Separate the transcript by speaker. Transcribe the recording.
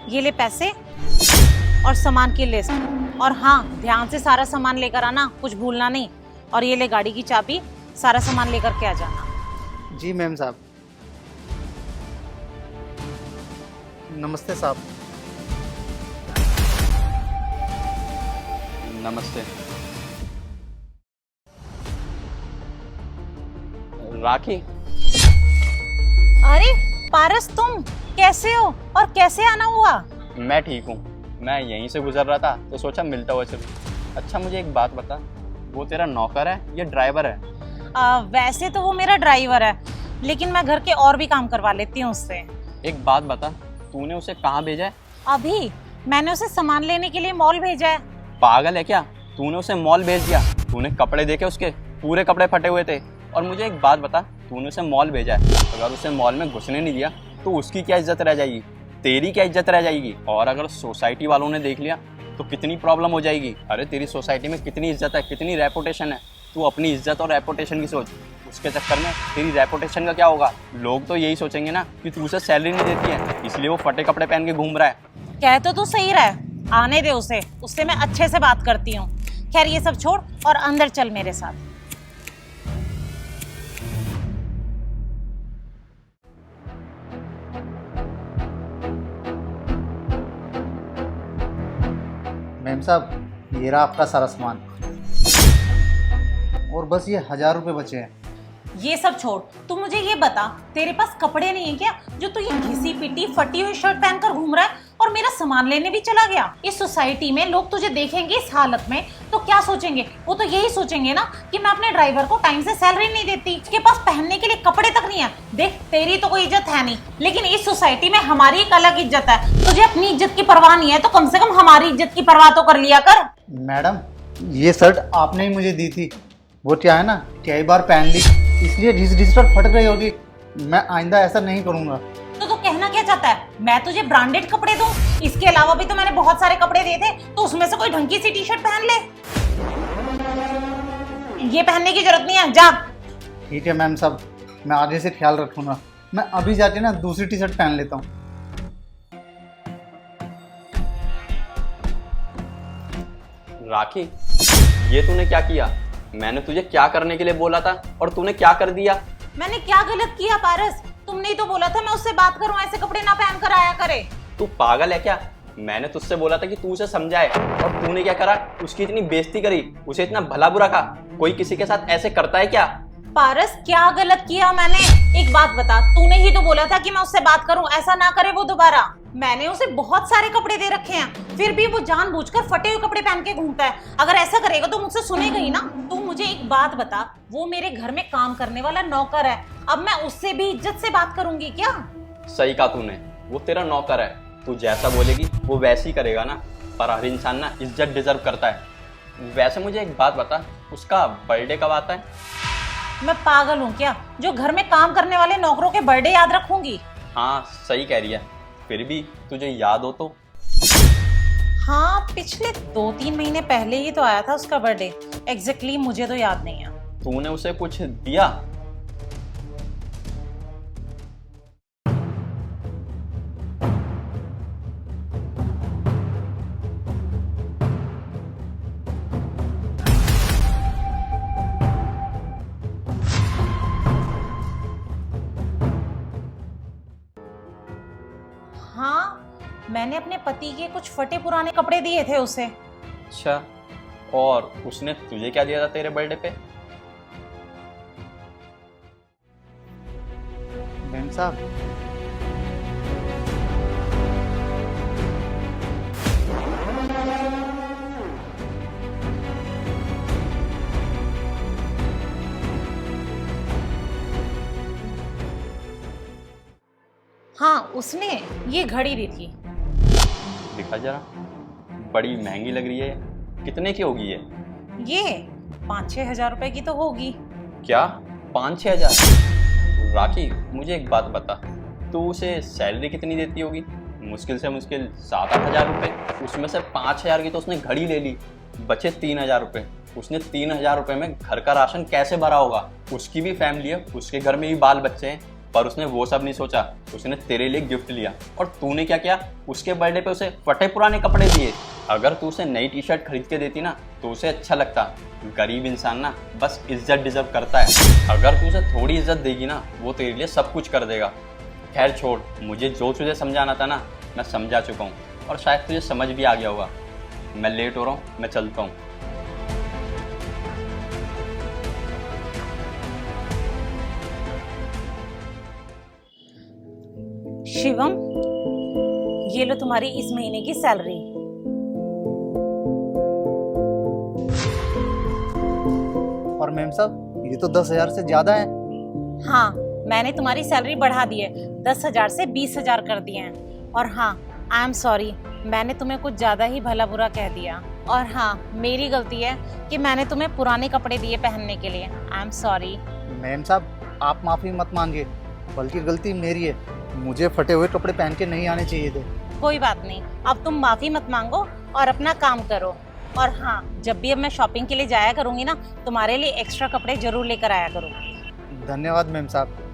Speaker 1: ये ले पैसे और सामान की लिस्ट, और हाँ ध्यान से सारा सामान लेकर आना, कुछ भूलना नहीं। और ये ले गाड़ी की चाबी, सारा सामान लेकर के आ जाना।
Speaker 2: जी मैम साहब। नमस्ते साहब।
Speaker 3: नमस्ते। राखी,
Speaker 1: अरे पारस, तुम कैसे हो और कैसे आना हुआ?
Speaker 3: मैं ठीक हूँ। मैं यहीं से गुजर रहा था तो सोचा मिलता हुआ चलूं। अच्छा मुझे एक बात बता, वो तेरा नौकर है या ड्राइवर है?
Speaker 1: वैसे तो वो मेरा ड्राइवर है, लेकिन मैं घर के और भी काम करवा लेती हूँ उससे।
Speaker 3: एक बात बता, तूने उसे कहाँ भेजा है?
Speaker 1: अभी मैंने उसे सामान लेने के लिए मॉल भेजा है।
Speaker 3: पागल है क्या? तूने उसे मॉल भेज दिया? तूने कपड़े देखे उसके? पूरे कपड़े फटे हुए थे। और मुझे एक बात बता, तूने उसे मॉल भेजा है, अगर उसे मॉल में घुसने नहीं दिया तो उसकी क्या इज्जत रह जाएगी, तेरी क्या इज्जत रह जाएगी? और अगर सोसाइटी वालों ने देख लिया तो कितनी प्रॉब्लम हो जाएगी। अरे तेरी सोसाइटी में कितनी इज्जत है, कितनी रेपुटेशन है। तू अपनी इज्जत और रेपुटेशन की सोच, उसके चक्कर में तेरी रेपुटेशन का क्या होगा? लोग तो यही सोचेंगे ना कि तू उसे सैलरी नहीं देती है, इसलिए वो फटे कपड़े पहन के घूम रहा है।
Speaker 1: कह तो तू सही रहा है, आने दे उसे, उससे मैं अच्छे से बात करती हूँ। खैर ये सब छोड़ और अंदर चल मेरे साथ।
Speaker 2: मैम साहब, ये रहा आपका सारा सामान, और बस ये 1000 रुपये बचे हैं।
Speaker 1: ये सब छोड़, तू मुझे ये बता, तेरे पास कपड़े नहीं है क्या जो तू ये घिसी पिटी फटी हुई शर्ट पहनकर घूम रहा है और मेरा सामान लेने भी चला गया? इस सोसाइटी में लोग तुझे देखेंगे इस हालत में तो क्या सोचेंगे? वो तो यही सोचेंगे ना कि मैं अपने ड्राइवर को टाइम से सैलरी नहीं देती, उसके पास पहनने के लिए कपड़े तक नहीं है। देख तेरी तो कोई इज्जत है नहीं, लेकिन इस सोसाइटी में हमारी एक अलग इज्जत है। तुझे अपनी इज्जत की परवाह नहीं है तो कम से कम हमारी इज्जत की परवाह तो कर लिया कर।
Speaker 2: मैडम, ये शर्ट आपने ही मुझे दी थी, वो क्या है ना, कई बार पहन ली, इसलिए डिस पर फट गई होगी। मैं आइंदा ऐसा नहीं करूँगा।
Speaker 1: तो तू कहना क्या चाहता है? मैं तुझे ब्रांडेड कपड़े दूं? इसके अलावा भी तो मैंने बहुत सारे कपड़े दिए थे, तो उसमें से कोई ढंग की सी टी शर्ट पहन ले। ये पहनने की जरूरत नहीं है, जा।
Speaker 2: ठीक है मैम साहब, मैं आगे से ख्याल रखूँगा। मैं अभी जाके ना दूसरी टी शर्ट पहन लेता हूँ।
Speaker 3: राखी, ये तूने क्या किया? मैंने तुझे क्या करने के लिए बोला था और तूने क्या कर दिया?
Speaker 1: मैंने क्या गलत किया पारस? तुमने ही तो बोला था मैं उससे बात करूं, ऐसे कपड़े ना पहन कर आया करे।
Speaker 3: तू पागल है क्या? मैंने तुझसे बोला था कि तू उसे समझाए, और तूने क्या करा? उसकी इतनी बेइज्जती करी, उसे इतना भला बुरा कहा। कोई किसी के साथ ऐसे करता है क्या?
Speaker 1: पारस क्या गलत किया मैंने? एक बात बता, तूने ही तो बोला था कि मैं उससे बात करूं, ऐसा ना करे वो दोबारा। मैंने उसे बहुत सारे कपड़े दे रखे हैं, फिर भी वो जानबूझकर फटे हुए कपड़े पहन के घूमता है। अगर ऐसा करेगा तो मुझसे सुनेगा ही ना। तू मुझे एक बात बता, वो मेरे घर में काम करने वाला नौकर है, अब मैं उससे भी इज्जत से बात करूंगी क्या?
Speaker 3: सही कहा तूने, वो तेरा नौकर है, तू जैसा बोलेगी वो वैसे ही करेगा ना। पर हर इंसान ना इज्जत डिजर्व करता है। वैसे मुझे एक बात बता, उसका बर्थडे कब आता है?
Speaker 1: मैं पागल हूँ क्या जो घर में काम करने वाले नौकरों के बर्थडे याद रखूंगी?
Speaker 3: हाँ सही कह रही है, फिर भी तुझे याद हो तो?
Speaker 1: हाँ, पिछले 2-3 महीने पहले ही तो आया था उसका बर्थडे। एग्जैक्टली मुझे तो याद नहीं है।
Speaker 3: तूने उसे कुछ दिया?
Speaker 1: हाँ, मैंने अपने पति के कुछ फटे पुराने कपड़े दिए थे उसे।
Speaker 3: अच्छा, और उसने तुझे क्या दिया था तेरे बर्थडे पे?
Speaker 2: मैम साहब,
Speaker 1: हाँ, उसने ये घड़ी दी थी।
Speaker 3: दिखा जरा, बड़ी महंगी लग रही है। कितने की होगी ये?
Speaker 1: ये 5-6 हजार रुपए की तो होगी।
Speaker 3: क्या 5-6 हजार? राखी मुझे एक बात बता, तू उसे सैलरी कितनी देती होगी? मुश्किल से मुश्किल 7-8 हजार रुपये। उसमें से 5 हजार की तो उसने घड़ी ले ली, बचे 3 हजार रुपये। उसने 3 हजार रुपये में घर का राशन कैसे भरा होगा? उसकी भी फैमिली है, उसके घर में भी बाल बच्चे हैं। पर उसने वो सब नहीं सोचा, उसने तेरे लिए गिफ्ट लिया और तूने क्या किया, उसके बर्थडे पे उसे फटे पुराने कपड़े दिए। अगर तू उसे नई टी शर्ट खरीद के देती ना तो उसे अच्छा लगता। गरीब इंसान ना बस इज्जत डिजर्व करता है। अगर तू उसे थोड़ी इज्जत देगी ना वो तेरे लिए सब कुछ कर देगा। खैर छोड़, मुझे जो तुझे समझाना था ना मैं समझा चुका हूँ और शायद तुझे समझ भी आ गया होगा। मैं लेट हो रहा हूँ, मैं चलता हूँ।
Speaker 1: शिवम, ये लो तुम्हारी इस महीने की सैलरी।
Speaker 2: और मैम साहब ये तो 10,000 से ज़्यादा है।
Speaker 1: हाँ, मैंने तुम्हारी सैलरी बढ़ा दी है, 10,000 से 20,000 कर दिए हैं। और हाँ, आई एम सॉरी, मैंने तुम्हें कुछ ज़्यादा ही भला बुरा कह दिया। और हाँ, मेरी गलती है कि मैंने तुम्हें पुराने कपड़े दिए पहनने के लिए। I am sorry.
Speaker 2: मैम साहब आप माफ़ी मत मांगिए, बल्कि गलती मेरी है, मुझे फटे हुए कपड़े पहन के नहीं आने चाहिए थे।
Speaker 1: कोई बात नहीं, अब तुम माफ़ी मत मांगो और अपना काम करो। और हाँ, जब भी अब मैं शॉपिंग के लिए जाया करूँगी ना, तुम्हारे लिए एक्स्ट्रा कपड़े जरूर लेकर आया करूँगी।
Speaker 2: धन्यवाद मैम साहब।